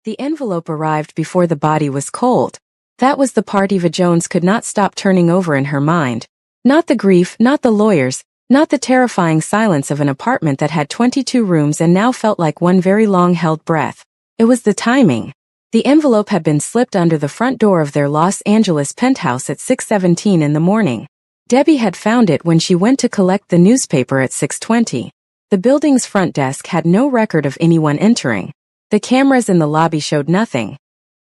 The envelope arrived before the body was cold. That was the part Eva Jones could not stop turning over in her mind. Not the grief, not the lawyers, not the terrifying silence of an apartment that had 22 rooms and now felt like one very long-held breath. It was the timing. The envelope had been slipped under the front door of their Los Angeles penthouse at 6:17 in the morning. Debbie had found it when she went to collect the newspaper at 6:20. The building's front desk had no record of anyone entering. The cameras in the lobby showed nothing.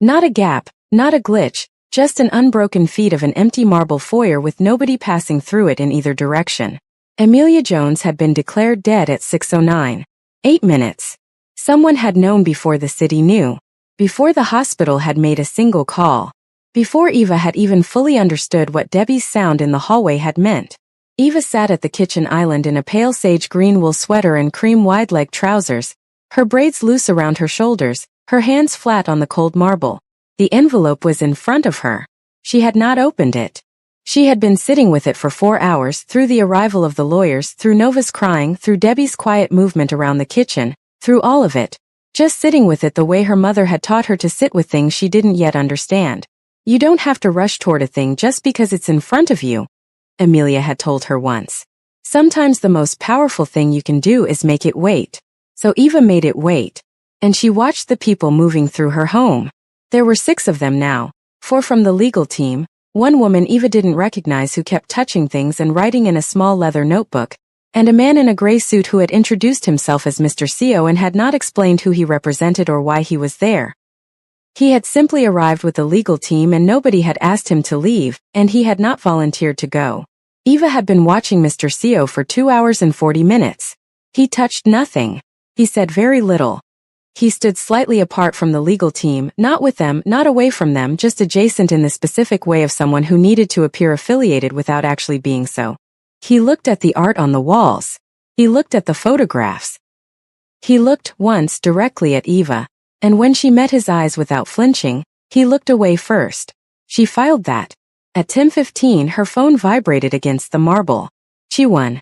Not a gap, not a glitch, just an unbroken feed of an empty marble foyer with nobody passing through it in either direction. Amelia Jones had been declared dead at 6:09. 8 minutes. Someone had known before the city knew. Before the hospital had made a single call. Before Eva had even fully understood what Debbie's sound in the hallway had meant. Eva sat at the kitchen island in a pale sage green wool sweater and cream wide-leg trousers, her braids loose around her shoulders, her hands flat on the cold marble. The envelope was in front of her. She had not opened it. She had been sitting with it for 4 hours, through the arrival of the lawyers, through Nova's crying, through Debbie's quiet movement around the kitchen, through all of it. Just sitting with it the way her mother had taught her to sit with things she didn't yet understand. You don't have to rush toward a thing just because it's in front of you, Amelia had told her once. Sometimes the most powerful thing you can do is make it wait. So Eva made it wait. And she watched the people moving through her home. There were 6 of them now, 4 from the legal team, 1 woman Eva didn't recognize who kept touching things and writing in a small leather notebook, and a man in a gray suit who had introduced himself as Mr. CO and had not explained who he represented or why he was there. He had simply arrived with the legal team and nobody had asked him to leave, and he had not volunteered to go. Eva had been watching Mr. CO for 2 hours and 40 minutes. He touched nothing. He said very little. He stood slightly apart from the legal team, not with them, not away from them, just adjacent in the specific way of someone who needed to appear affiliated without actually being so. He looked at the art on the walls. He looked at the photographs. He looked once directly at Eva, and when she met his eyes without flinching, he looked away first. She filed that. At 10:15 her phone vibrated against the marble. She won.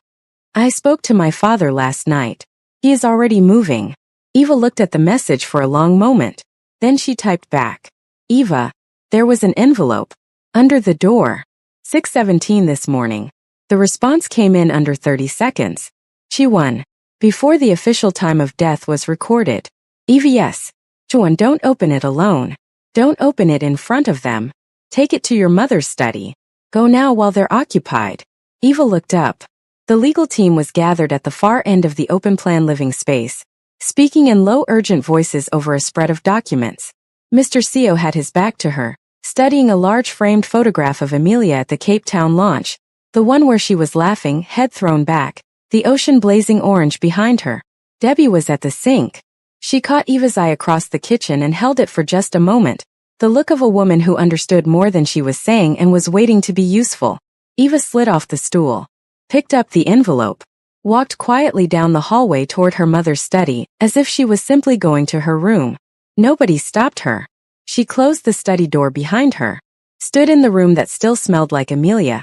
I spoke to my father last night. He is already moving. Eva looked at the message for a long moment. Then she typed back. Eva, there was an envelope. Under the door. 6:17 this morning. The response came in under 30 seconds. She won. Before the official time of death was recorded. Eva, yes. Joan, don't open it alone. Don't open it in front of them. Take it to your mother's study. Go now while they're occupied. Eva looked up. The legal team was gathered at the far end of the open-plan living space, speaking in low, urgent voices over a spread of documents. Mr. CO had his back to her, studying a large framed photograph of Amelia at the Cape Town launch, the one where she was laughing, head thrown back, the ocean blazing orange behind her. Debbie was at the sink. She caught Eva's eye across the kitchen and held it for just a moment, the look of a woman who understood more than she was saying and was waiting to be useful. Eva slid off the stool, picked up the envelope, walked quietly down the hallway toward her mother's study, as if she was simply going to her room. Nobody stopped her. She closed the study door behind her, stood in the room that still smelled like Amelia.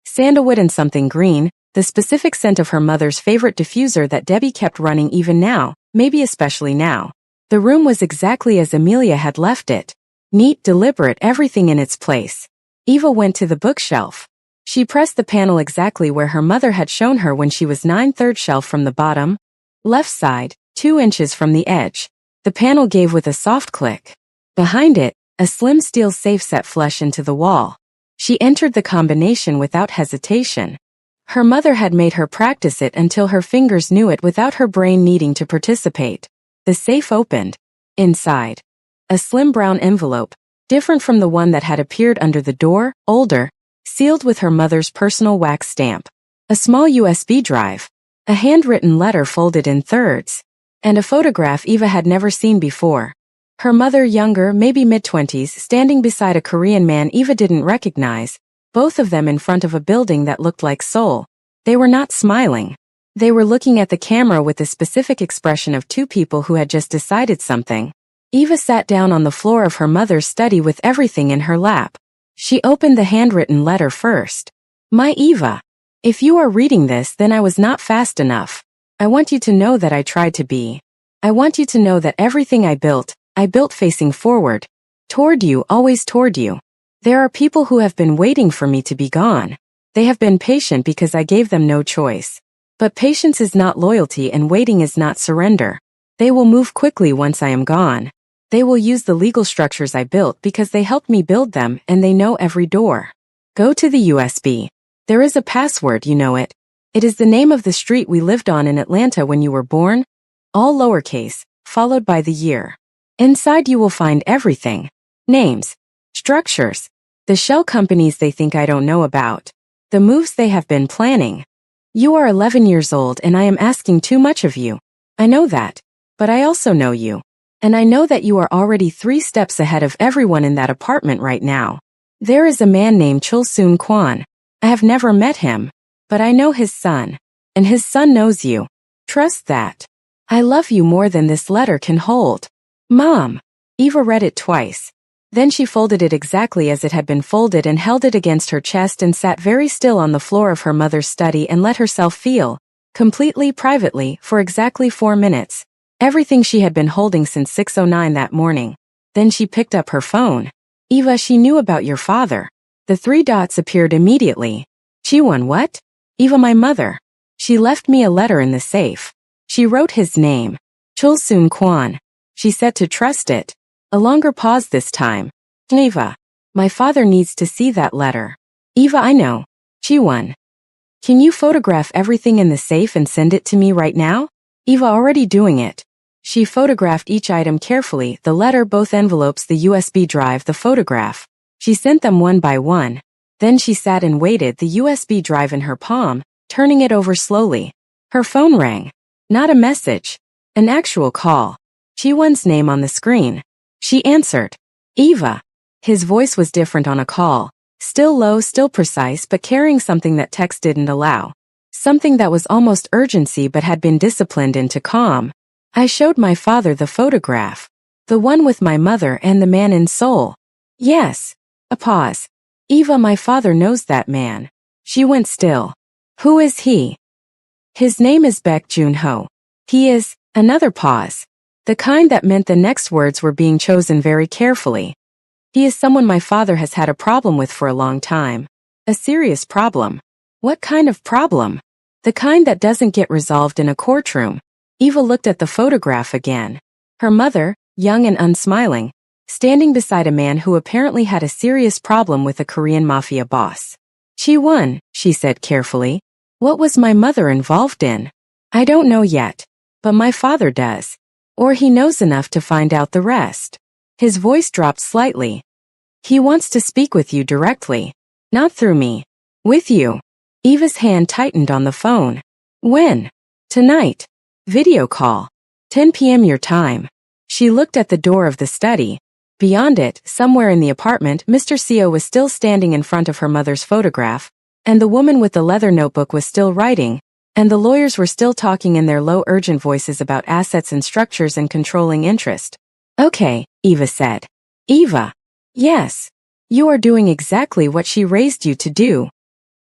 Sandalwood and something green, the specific scent of her mother's favorite diffuser that Debbie kept running even now, maybe especially now. The room was exactly as Amelia had left it. Neat, deliberate, everything in its place. Eva went to the bookshelf. She pressed the panel exactly where her mother had shown her when she was 9, third shelf from the bottom, left side, 2 inches from the edge. The panel gave with a soft click. Behind it, a slim steel safe set flush into the wall. She entered the combination without hesitation. Her mother had made her practice it until her fingers knew it without her brain needing to participate. The safe opened. Inside, a slim brown envelope, different from the one that had appeared under the door, older, sealed with her mother's personal wax stamp. A small USB drive, a handwritten letter folded in thirds, and a photograph Eva had never seen before. Her mother, younger, maybe mid-20s, standing beside a Korean man Eva didn't recognize, both of them in front of a building that looked like Seoul. They were not smiling. They were looking at the camera with the specific expression of 2 people who had just decided something. Eva sat down on the floor of her mother's study with everything in her lap. She opened the handwritten letter first. My Eva. If you are reading this, then I was not fast enough. I want you to know that I tried to be. I want you to know that everything I built, I built facing forward. Toward you, always toward you. There are people who have been waiting for me to be gone. They have been patient because I gave them no choice. But patience is not loyalty and waiting is not surrender. They will move quickly once I am gone. They will use the legal structures I built because they helped me build them and they know every door. Go to the USB. There is a password, you know it. It is the name of the street we lived on in Atlanta when you were born. All lowercase, followed by the year. Inside you will find everything. Names. Structures. The shell companies they think I don't know about. The moves they have been planning. You are 11 years old and I am asking too much of you. I know that. But I also know you. And I know that you are already 3 steps ahead of everyone in that apartment right now. There is a man named Chul-Soon Kwan. I have never met him. But I know his son. And his son knows you. Trust that. I love you more than this letter can hold. Mom. Eva read it twice. Then she folded it exactly as it had been folded and held it against her chest and sat very still on the floor of her mother's study and let herself feel, completely privately, for exactly 4 minutes. Everything she had been holding since 6:09 that morning. Then she picked up her phone. Eva, she knew about your father. The 3 dots appeared immediately. Chiwon, what? Eva, my mother. She left me a letter in the safe. She wrote his name. Chul-Soon Kwan. She said to trust it. A longer pause this time. Eva. My father needs to see that letter. Eva, I know. Chiwon. Can you photograph everything in the safe and send it to me right now? Eva, already doing it. She photographed each item carefully, the letter, both envelopes, the USB drive, the photograph. She sent them one by one. Then she sat and waited, the USB drive in her palm, turning it over slowly. Her phone rang. Not a message. An actual call. Chiwon's name on the screen. She answered. Eva. His voice was different on a call. Still low, still precise, but carrying something that text didn't allow. Something that was almost urgency but had been disciplined into calm. I showed my father the photograph. The one with my mother and the man in Seoul. Yes. A pause. Eva, my father knows that man. She went still. Who is he? His name is Baek Jun-ho. He is, another pause. The kind that meant the next words were being chosen very carefully. He is someone my father has had a problem with for a long time. A serious problem. What kind of problem? The kind that doesn't get resolved in a courtroom. Eva looked at the photograph again. Her mother, young and unsmiling, standing beside a man who apparently had a serious problem with a Korean mafia boss. Chi-won, she said carefully. What was my mother involved in? I don't know yet. But my father does. Or he knows enough to find out the rest. His voice dropped slightly. He wants to speak with you directly. Not through me. With you. Eva's hand tightened on the phone. When? Tonight. Video call. 10 p.m. your time. She looked at the door of the study. Beyond it, somewhere in the apartment, Mr. Seo was still standing in front of her mother's photograph, and the woman with the leather notebook was still writing, and the lawyers were still talking in their low, urgent voices about assets and structures and controlling interest. Okay, Eva said. Eva. Yes. You are doing exactly what she raised you to do.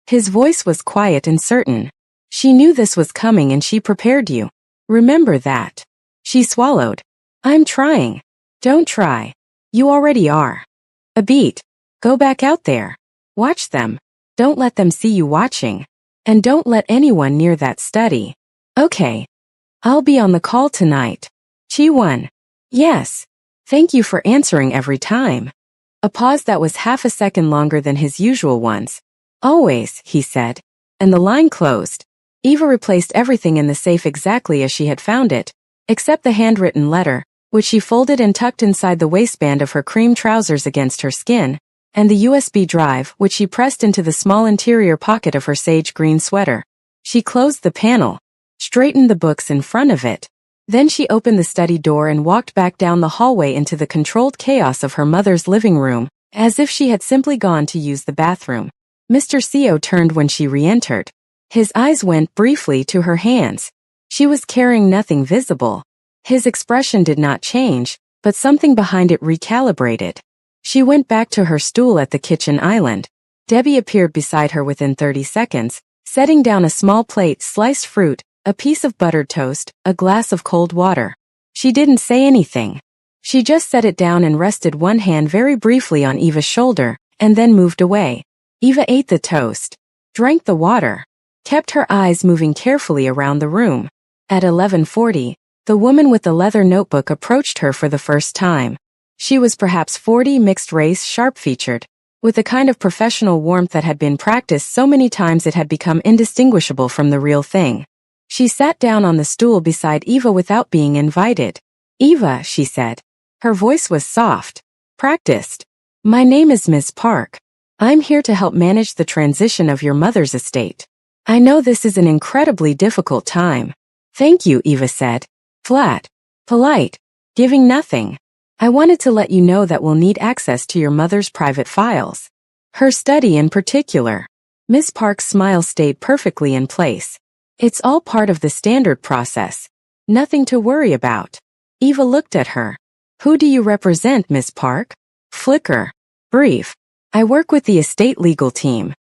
His voice was quiet and certain. She knew this was coming and she prepared you. Remember that. She swallowed. I'm trying. Don't try. You already are. A beat. Go back out there. Watch them. Don't let them see you watching. And don't let anyone near that study. Okay. I'll be on the call tonight. Chi-won. Yes. Thank you for answering every time. A pause that was half a second longer than his usual ones. Always, he said. And the line closed. Eva replaced everything in the safe exactly as she had found it, except the handwritten letter, which she folded and tucked inside the waistband of her cream trousers against her skin, and the USB drive, which she pressed into the small interior pocket of her sage green sweater. She closed the panel, straightened the books in front of it. Then she opened the study door and walked back down the hallway into the controlled chaos of her mother's living room, as if she had simply gone to use the bathroom. Mr. Seo turned when she re-entered. His eyes went briefly to her hands. She was carrying nothing visible. His expression did not change, but something behind it recalibrated. She went back to her stool at the kitchen island. Debbie appeared beside her within 30 seconds, setting down a small plate, sliced fruit, a piece of buttered toast, a glass of cold water. She didn't say anything. She just set it down and rested one hand very briefly on Eva's shoulder, and then moved away. Eva ate the toast, drank the water, kept her eyes moving carefully around the room. At 11:40, the woman with the leather notebook approached her for the first time. She was perhaps 40, mixed-race, sharp-featured, with a kind of professional warmth that had been practiced so many times it had become indistinguishable from the real thing. She sat down on the stool beside Eva without being invited. "Eva," she said. Her voice was soft, practiced. "My name is Ms. Park. I'm here to help manage the transition of your mother's estate. I know this is an incredibly difficult time." "Thank you," Eva said. Flat, polite, giving nothing. "I wanted to let you know that we'll need access to your mother's private files. Her study in particular." Miss Park's smile stayed perfectly in place. "It's all part of the standard process. Nothing to worry about." Eva looked at her. "Who do you represent, Miss Park?" Flicker. Brief. "I work with the estate legal team."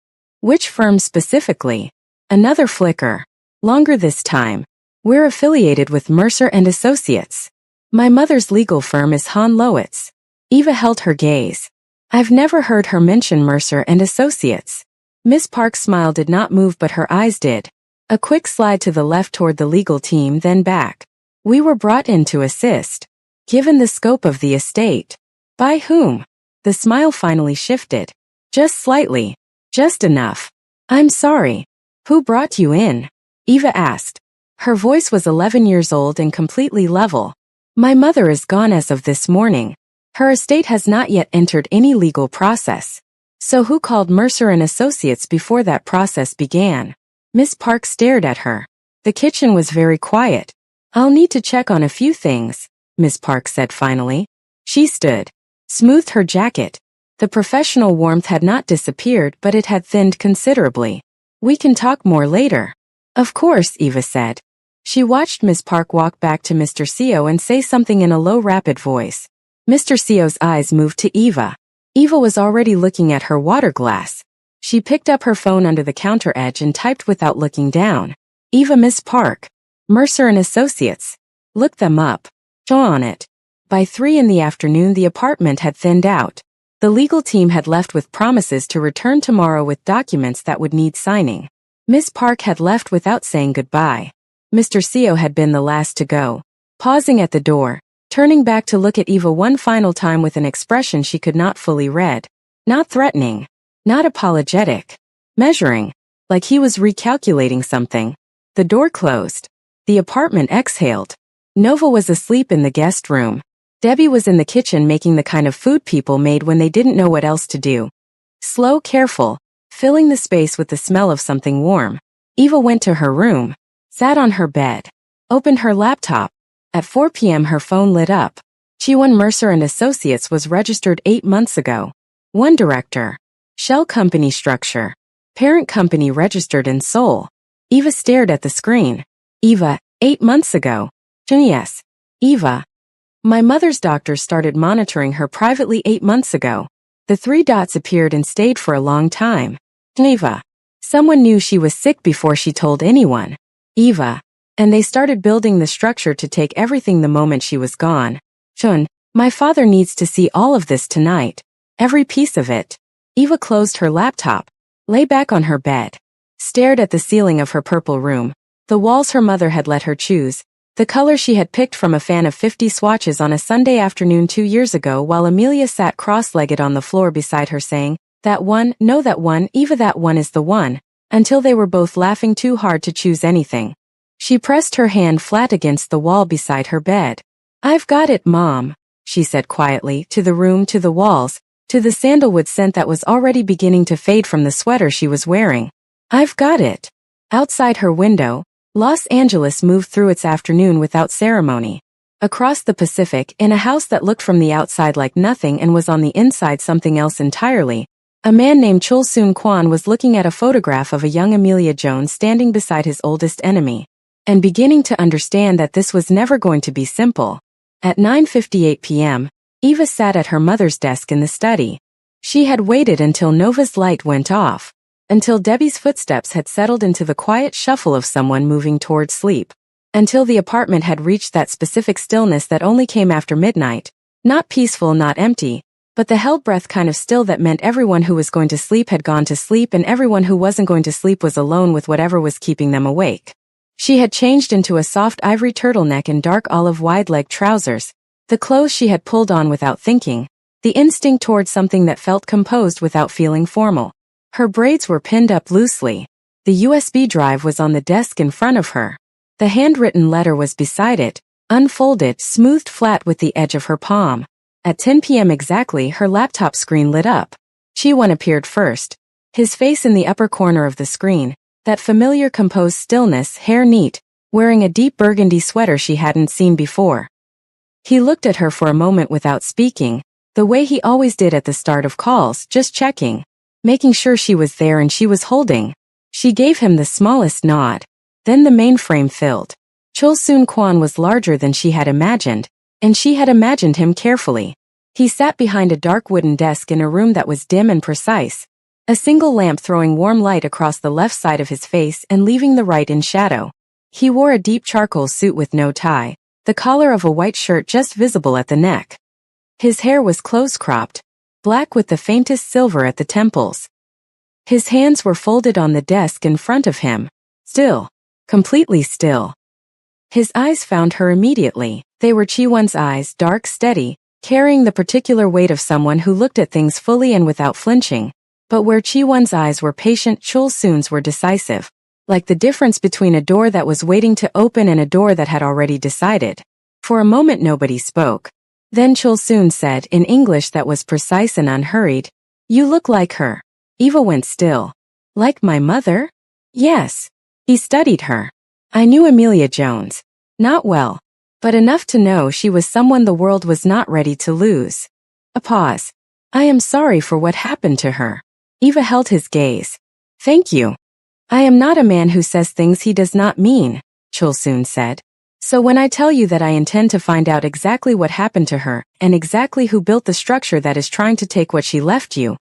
"Which firm specifically?" Another flicker. Longer this time. "We're affiliated with Mercer and Associates. My mother's legal firm is Hahn Lowitz." Eva held her gaze. "I've never heard her mention Mercer and Associates." Miss Park's smile did not move, but her eyes did. A quick slide to the left toward the legal team, then back. "We were brought in to assist. Given the scope of the estate." "By whom?" The smile finally shifted. "Just slightly. Just enough." "I'm sorry. Who brought you in?" Eva asked. Her voice was 11 years old and completely level. "My mother is gone as of this morning. Her estate has not yet entered any legal process. So who called Mercer and Associates before that process began?" Miss Park stared at her. The kitchen was very quiet. "I'll need to check on a few things," Miss Park said finally. She stood, smoothed her jacket. The professional warmth had not disappeared, but it had thinned considerably. "We can talk more later." "Of course," Eva said. She watched Miss Park walk back to Mr. Seo and say something in a low, rapid voice. Mr. Seo's eyes moved to Eva. Eva was already looking at her water glass. She picked up her phone under the counter edge and typed without looking down. "Eva, Miss Park. Mercer and Associates. Look them up. Show on it." By 3 in the afternoon the apartment had thinned out. The legal team had left with promises to return tomorrow with documents that would need signing. Miss Park had left without saying goodbye. Mr. Seo had been the last to go. Pausing at the door, turning back to look at Eva one final time with an expression she could not fully read. Not threatening. Not apologetic. Measuring. Like he was recalculating something. The door closed. The apartment exhaled. Nova was asleep in the guest room. Debbie was in the kitchen making the kind of food people made when they didn't know what else to do. Slow, careful, filling the space with the smell of something warm. Eva went to her room, sat on her bed, opened her laptop. At 4 p.m. her phone lit up. Chiwon Mercer and Associates was registered 8 months ago. One director. Shell company structure. Parent company registered in Seoul. Eva stared at the screen. "Eva, 8 months ago." "Yes." "Eva. My mother's doctor started monitoring her privately 8 months ago. The 3 dots appeared and stayed for a long time." "Eva. Someone knew she was sick before she told anyone." "Eva. And they started building the structure to take everything the moment she was gone." "Chun, my father needs to see all of this tonight. Every piece of it." Eva closed her laptop, lay back on her bed, stared at the ceiling of her purple room. The walls her mother had let her choose. The color she had picked from a fan of 50 swatches on a Sunday afternoon 2 years ago while Amelia sat cross-legged on the floor beside her saying, "That one, no that one, Eva that one is the one," until they were both laughing too hard to choose anything. She pressed her hand flat against the wall beside her bed. "I've got it, Mom," she said quietly, to the room, to the walls, to the sandalwood scent that was already beginning to fade from the sweater she was wearing. "I've got it." Outside her window, Los Angeles moved through its afternoon without ceremony. Across the Pacific, in a house that looked from the outside like nothing and was on the inside something else entirely, a man named Chul Soon Kwan was looking at a photograph of a young Amelia Jones standing beside his oldest enemy, and beginning to understand that this was never going to be simple. At 9:58 p.m., Eva sat at her mother's desk in the study. She had waited until Nova's light went off, until Debbie's footsteps had settled into the quiet shuffle of someone moving toward sleep, until the apartment had reached that specific stillness that only came after midnight, Not peaceful, not empty, but the held breath kind of still that meant everyone who was going to sleep had gone to sleep and everyone who wasn't going to sleep was alone with whatever was keeping them awake. She had changed into a soft ivory turtleneck and dark olive wide-leg trousers, the clothes she had pulled on without thinking, the instinct toward something that felt composed without feeling formal. Her braids were pinned up loosely. The USB drive was on the desk in front of her. The handwritten letter was beside it, unfolded, smoothed flat with the edge of her palm. At 10 p.m. exactly, her laptop screen lit up. Chi-Won appeared first. His face in the upper corner of the screen, that familiar composed stillness, hair neat, wearing a deep burgundy sweater she hadn't seen before. He looked at her for a moment without speaking, the way he always did at the start of calls, just checking, making sure she was there and she was holding. She gave him the smallest nod. Then the mainframe filled. Chul-Soon Kwon was larger than she had imagined, and she had imagined him carefully. He sat behind a dark wooden desk in a room that was dim and precise, a single lamp throwing warm light across the left side of his face and leaving the right in shadow. He wore a deep charcoal suit with no tie, the collar of a white shirt just visible at the neck. His hair was close-cropped, black with the faintest silver at the temples. His hands were folded on the desk in front of him, still, completely still. His eyes found her immediately. They were Chi-Won's eyes, dark, steady, carrying the particular weight of someone who looked at things fully and without flinching. But where Chi-Won's eyes were patient, Chul-Soon's were decisive, like the difference between a door that was waiting to open and a door that had already decided. For a moment nobody spoke. Then Chul-Soon said, in English that was precise and unhurried, "You look like her." Eva went still. "Like my mother?" "Yes." He studied her. "I knew Amelia Jones. Not well, but enough to know she was someone the world was not ready to lose." A pause. "I am sorry for what happened to her." Eva held his gaze. "Thank you." "I am not a man who says things he does not mean," Chul-Soon said. "So when I tell you that I intend to find out exactly what happened to her, and exactly who built the structure that is trying to take what she left you,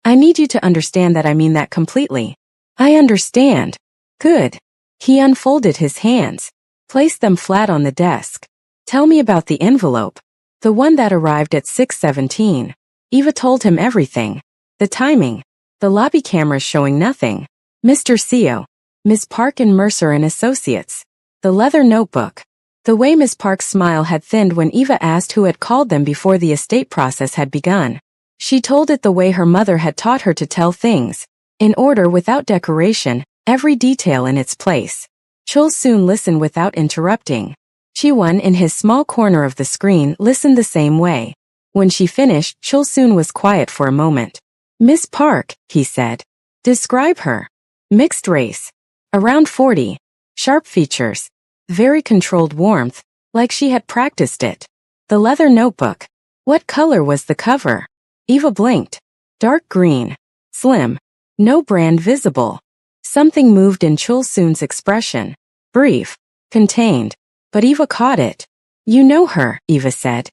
I need you to understand that I mean that completely." "I understand." "Good." He unfolded his hands, placed them flat on the desk. "Tell me about the envelope." "The one that arrived at 6:17. Eva told him everything. The timing. The lobby cameras showing nothing. Mr. Seo. Miss Park and Mercer and Associates. The leather notebook. The way Miss Park's smile had thinned when Eva asked who had called them before the estate process had begun. She told it the way her mother had taught her to tell things, in order, without decoration, every detail in its place. Chul-Soon listened without interrupting. Chi-Won in his small corner of the screen listened the same way. When she finished, Chul-Soon was quiet for a moment. "Miss Park," he said. "Describe her." "Mixed race. Around 40. Sharp features. Very controlled warmth, like she had practiced it." "The leather notebook. What color was the cover?" Eva blinked. "Dark green. Slim. No brand visible." Something moved in Chul-Soon's expression. Brief. Contained. But Eva caught it. "You know her," Eva said.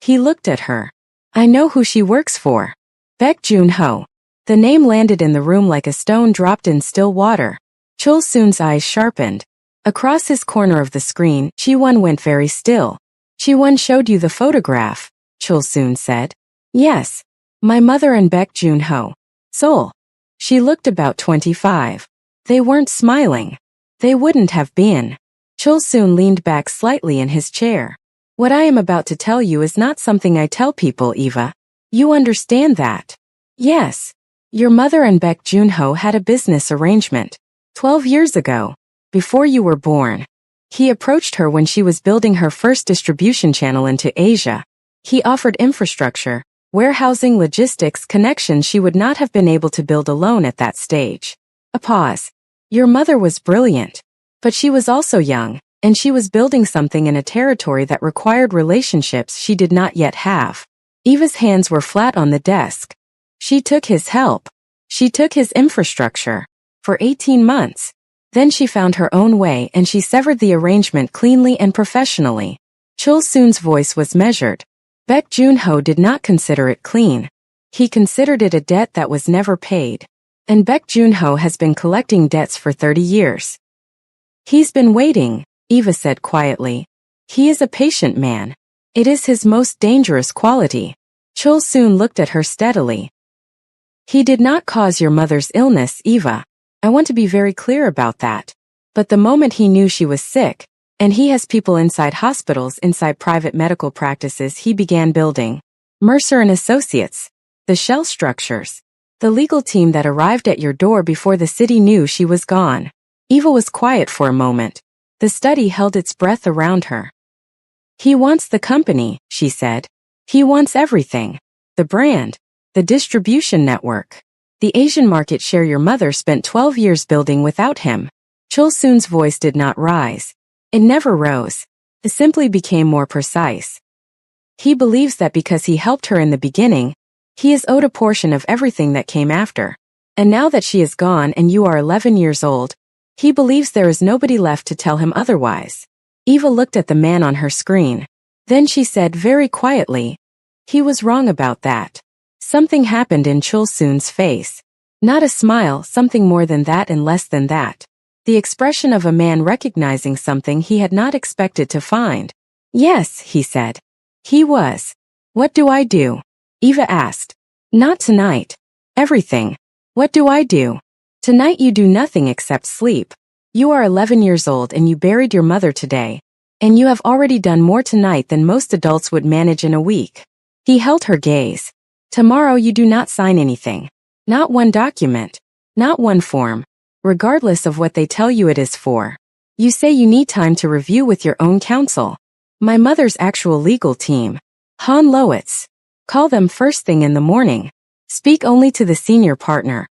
He looked at her. "I know who she works for. Baek Joon-ho." The name landed in the room like a stone dropped in still water. Chul-Soon's eyes sharpened. Across his corner of the screen, Chi-Won went very still. "Chi-Won showed you the photograph," Chul-Soon said. "Yes. My mother and Baek Joon-ho. Seoul." She looked about 25. They weren't smiling. They wouldn't have been. Chul-Soon leaned back slightly in his chair. "What I am about to tell you is not something I tell people, Eva. You understand that?" "Yes. Your mother and Baek Joon-ho had a business arrangement. 12 years ago. Before you were born. He approached her when she was building her first distribution channel into Asia. He offered infrastructure, warehousing, logistics, connections she would not have been able to build alone at that stage." A pause. "Your mother was brilliant. But she was also young, and she was building something in a territory that required relationships she did not yet have." Eva's hands were flat on the desk. She took his help. She took his infrastructure. For 18 months. Then she found her own way and she severed the arrangement cleanly and professionally. Chul-Soon's voice was measured. Baek Joon-ho did not consider it clean. He considered it a debt that was never paid. And Baek Joon-ho has been collecting debts for 30 years. "He's been waiting," Eva said quietly. "He is a patient man. It is his most dangerous quality. Chul Soon looked at her steadily. He did not cause your mother's illness, Eva. I want to be very clear about that. But the moment he knew she was sick, and he has people inside hospitals, inside private medical practices he began building. Mercer and Associates. The shell structures. The legal team that arrived at your door before the city knew she was gone. Eva was quiet for a moment. The study held its breath around her. He wants the company, she said. He wants everything. The brand. The distribution network. The Asian market share your mother spent 12 years building without him. Chul Soon's voice did not rise. It never rose. It simply became more precise. He believes that because he helped her in the beginning, he is owed a portion of everything that came after. And now that she is gone and you are 11 years old, he believes there is nobody left to tell him otherwise. Eva looked at the man on her screen. Then she said very quietly, he was wrong about that. Something happened in Chul Soon's face. Not a smile, something more than that and less than that. The expression of a man recognizing something he had not expected to find. Yes, he said. He was. What do I do? Eva asked. Not tonight. Everything. What do I do? Tonight you do nothing except sleep. You are 11 years old and you buried your mother today. And you have already done more tonight than most adults would manage in a week. He held her gaze. Tomorrow you do not sign anything. Not one document. Not one form. Regardless of what they tell you it is for. You say you need time to review with your own counsel. My mother's actual legal team. Han Lowitz. Call them first thing in the morning. Speak only to the senior partner.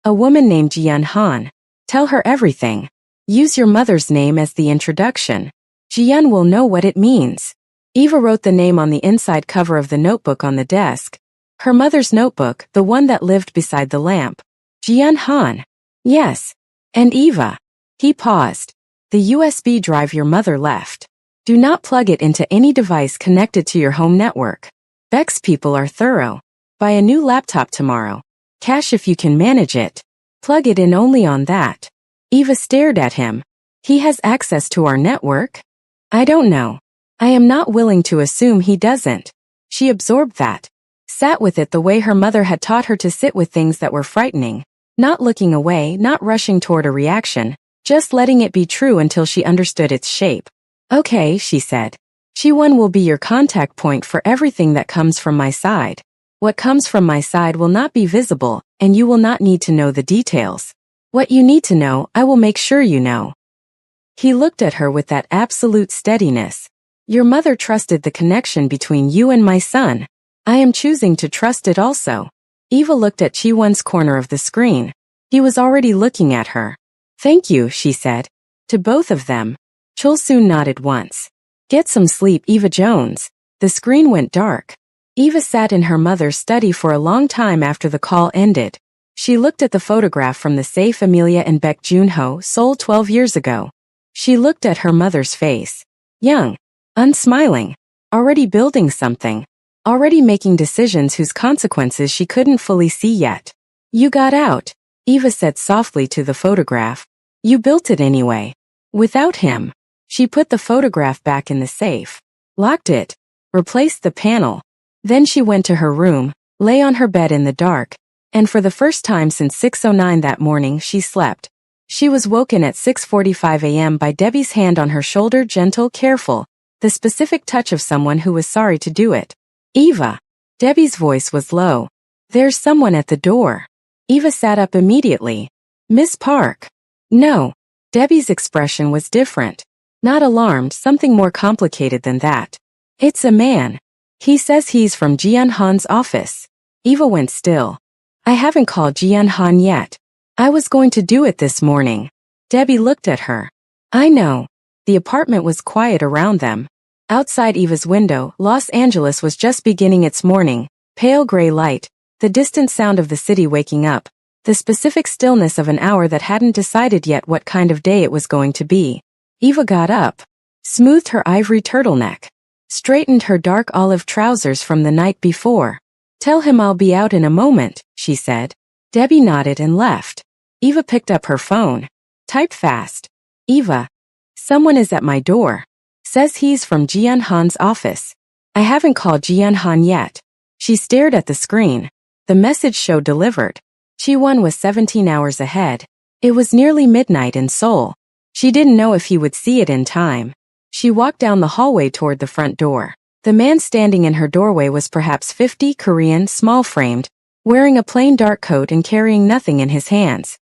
A woman named Jian Han. Tell her everything. Use your mother's name as the introduction. Jian will know what it means. Eva wrote the name on the inside cover of the notebook on the desk. Her mother's notebook, the one that lived beside the lamp. Jian Han. Yes. And Eva. He paused. The USB drive your mother left. Do not plug it into any device connected to your home network. Beck's people are thorough. Buy a new laptop tomorrow. Cash if you can manage it. Plug it in only on that. Eva stared at him. He has access to our network? I don't know. I am not willing to assume he doesn't. She absorbed that. Sat with it the way her mother had taught her to sit with things that were frightening. Not looking away, not rushing toward a reaction, just letting it be true until she understood its shape. Okay, she said. Chi-1 will be your contact point for everything that comes from my side. What comes from my side will not be visible, and you will not need to know the details. What you need to know, I will make sure you know. He looked at her with that absolute steadiness. Your mother trusted the connection between you and my son. I am choosing to trust it also. Eva looked at Chi-1's corner of the screen. He was already looking at her. Thank you, she said. To both of them. Chul Soon nodded once. Get some sleep, Eva Jones. The screen went dark. Eva sat in her mother's study for a long time after the call ended. She looked at the photograph from the safe Amelia and Baek Junho sold 12 years ago. She looked at her mother's face. Young. Unsmiling. Already building something. Already making decisions whose consequences she couldn't fully see yet. You got out, Eva said softly to the photograph. You built it anyway. Without him. She put the photograph back in the safe. Locked it. Replaced the panel. Then she went to her room, lay on her bed in the dark, and for the first time since 6:09 that morning she slept. She was woken at 6:45 a.m. by Debbie's hand on her shoulder, gentle, careful, the specific touch of someone who was sorry to do it. Eva. Debbie's voice was low. There's someone at the door. Eva sat up immediately. Miss Park. No. Debbie's expression was different. Not alarmed, something more complicated than that. It's a man. He says he's from Jian Han's office. Eva went still. I haven't called Jian Han yet. I was going to do it this morning. Debbie looked at her. I know. The apartment was quiet around them. Outside Eva's window, Los Angeles was just beginning its morning, pale gray light, the distant sound of the city waking up, the specific stillness of an hour that hadn't decided yet what kind of day it was going to be. Eva got up, smoothed her ivory turtleneck, straightened her dark olive trousers from the night before. Tell him I'll be out in a moment, she said. Debbie nodded and left. Eva picked up her phone. Typed fast. Eva. Someone is at my door. Says he's from Jian Han's office. I haven't called Jian yet. She stared at the screen. The message showed delivered. Chi-Won was 17 hours ahead. It was nearly midnight in Seoul. She didn't know if he would see it in time. She walked down the hallway toward the front door. The man standing in her doorway was perhaps 50, Korean, small-framed, wearing a plain dark coat and carrying nothing in his hands.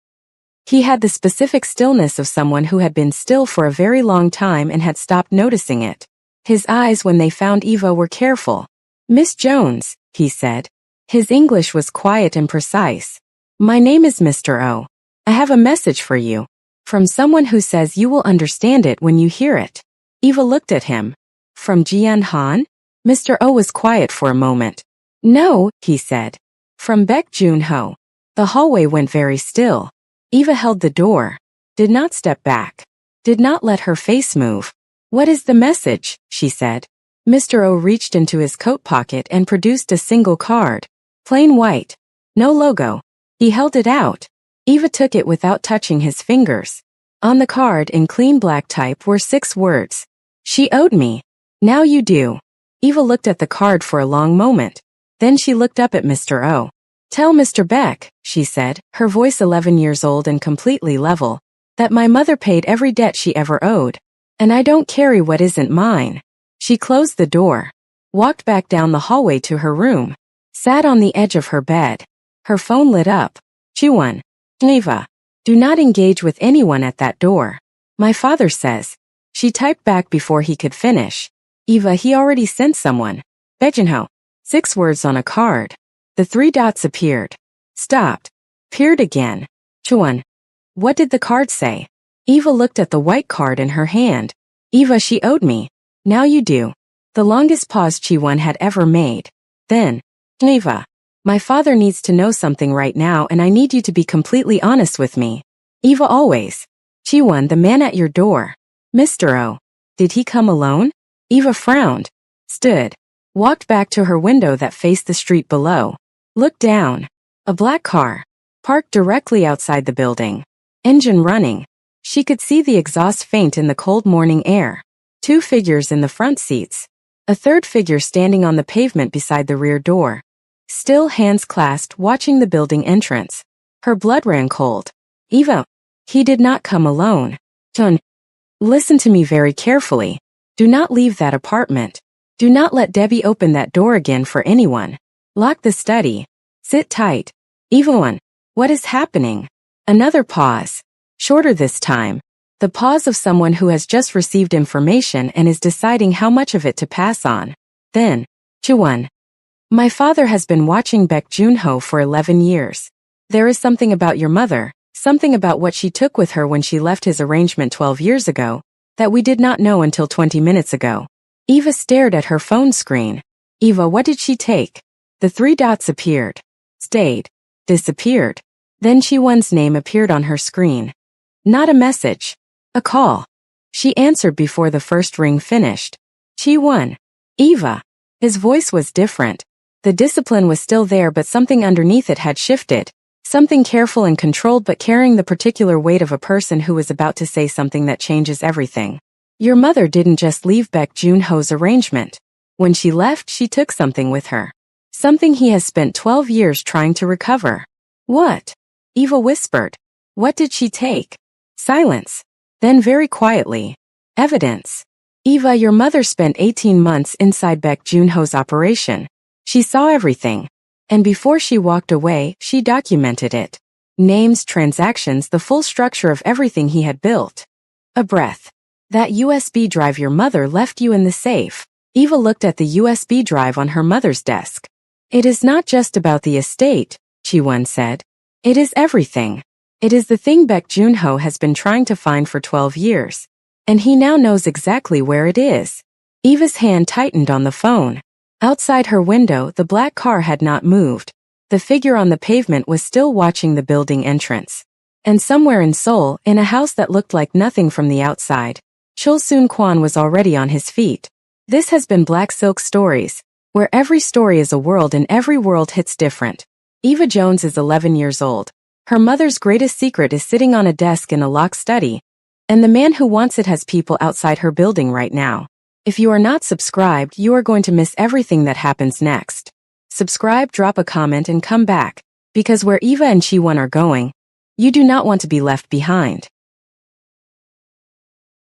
He had the specific stillness of someone who had been still for a very long time and had stopped noticing it. His eyes when they found Eva were careful. "Miss Jones," he said. His English was quiet and precise. "My name is Mr. O. I have a message for you. From someone who says you will understand it when you hear it." Eva looked at him. "From Jian? Mr. O was quiet for a moment. "No," he said. "From Baek Jun-ho." The hallway went very still. Eva held the door. Did not step back. Did not let her face move. "What is the message?" she said. Mr. O reached into his coat pocket and produced a single card. Plain white. No logo. He held it out. Eva took it without touching his fingers. On the card in clean black type were 6 words. "She owed me. Now you do." Eva looked at the card for a long moment. Then she looked up at Mr. O. "Tell Mr. Beck," she said, her voice 11 years old and completely level, "that my mother paid every debt she ever owed. And I don't carry what isn't mine." She closed the door, walked back down the hallway to her room, sat on the edge of her bed. Her phone lit up. "Chi-Won. Eva. Do not engage with anyone at that door. My father says." She typed back before he could finish. "Eva, he already sent someone. Baek-Jun-ho." 6 words on a card. The 3 dots appeared. Stopped. Appeared again. "Chi-Won. What did the card say?" Eva looked at the white card in her hand. "Eva, she owed me. Now you do." The longest pause Chi-Won had ever made. Then, "Eva. My father needs to know something right now and I need you to be completely honest with me." "Eva, always." "Chi-Won, the man at your door. Mr. O. Did he come alone?" Eva frowned. Stood. Walked back to her window that faced the street below. Looked down. A black car. Parked directly outside the building. Engine running. She could see the exhaust faint in the cold morning air. 2 figures in the front seats. A third figure standing on the pavement beside the rear door. Still hands clasped, watching the building entrance. Her blood ran cold. "Eva. He did not come alone. Ton. Listen to me very carefully. Do not leave that apartment. Do not let Debbie open that door again for anyone. Lock the study. Sit tight. Eva. What is happening?" Another pause. Shorter this time. The pause of someone who has just received information and is deciding how much of it to pass on. Then, "Chi-Won. My father has been watching Baek Jun-ho for 11 years. There is something about your mother, something about what she took with her when she left his arrangement 12 years ago, that we did not know until 20 minutes ago." Eva stared at her phone screen. "Eva, what did she take?" The 3 dots appeared. Stayed. Disappeared. Then Chi-Won's name appeared on her screen. Not a message. A call. She answered before the first ring finished. "Chi-Won. Eva." His voice was different. The discipline was still there but something underneath it had shifted. Something careful and controlled but carrying the particular weight of a person who is about to say something that changes everything. "Your mother didn't just leave Baek Jun-ho's arrangement. When she left, she took something with her. Something he has spent 12 years trying to recover." "What?" Eva whispered. "What did she take?" Silence. Then very quietly. "Evidence. Eva, your mother spent 18 months inside Baek Jun-ho's operation. She saw everything. And before she walked away, she documented it. Names, transactions, the full structure of everything he had built." A breath. "That USB drive your mother left you in the safe." Eva looked at the USB drive on her mother's desk. "It is not just about the estate," Chi-Won said. "It is everything. It is the thing Baek Jun-ho has been trying to find for 12 years. And he now knows exactly where it is." Eva's hand tightened on the phone. Outside her window, the black car had not moved. The figure on the pavement was still watching the building entrance. And somewhere in Seoul, in a house that looked like nothing from the outside, Chul Soon-Kwan was already on his feet. This has been Black Silk Stories, where every story is a world and every world hits different. Eva Jones is 11 years old. Her mother's greatest secret is sitting on a desk in a locked study, and the man who wants it has people outside her building right now. If you are not subscribed, you are going to miss everything that happens next. Subscribe, drop a comment and come back, because where Eva and Chi-won are going, you do not want to be left behind.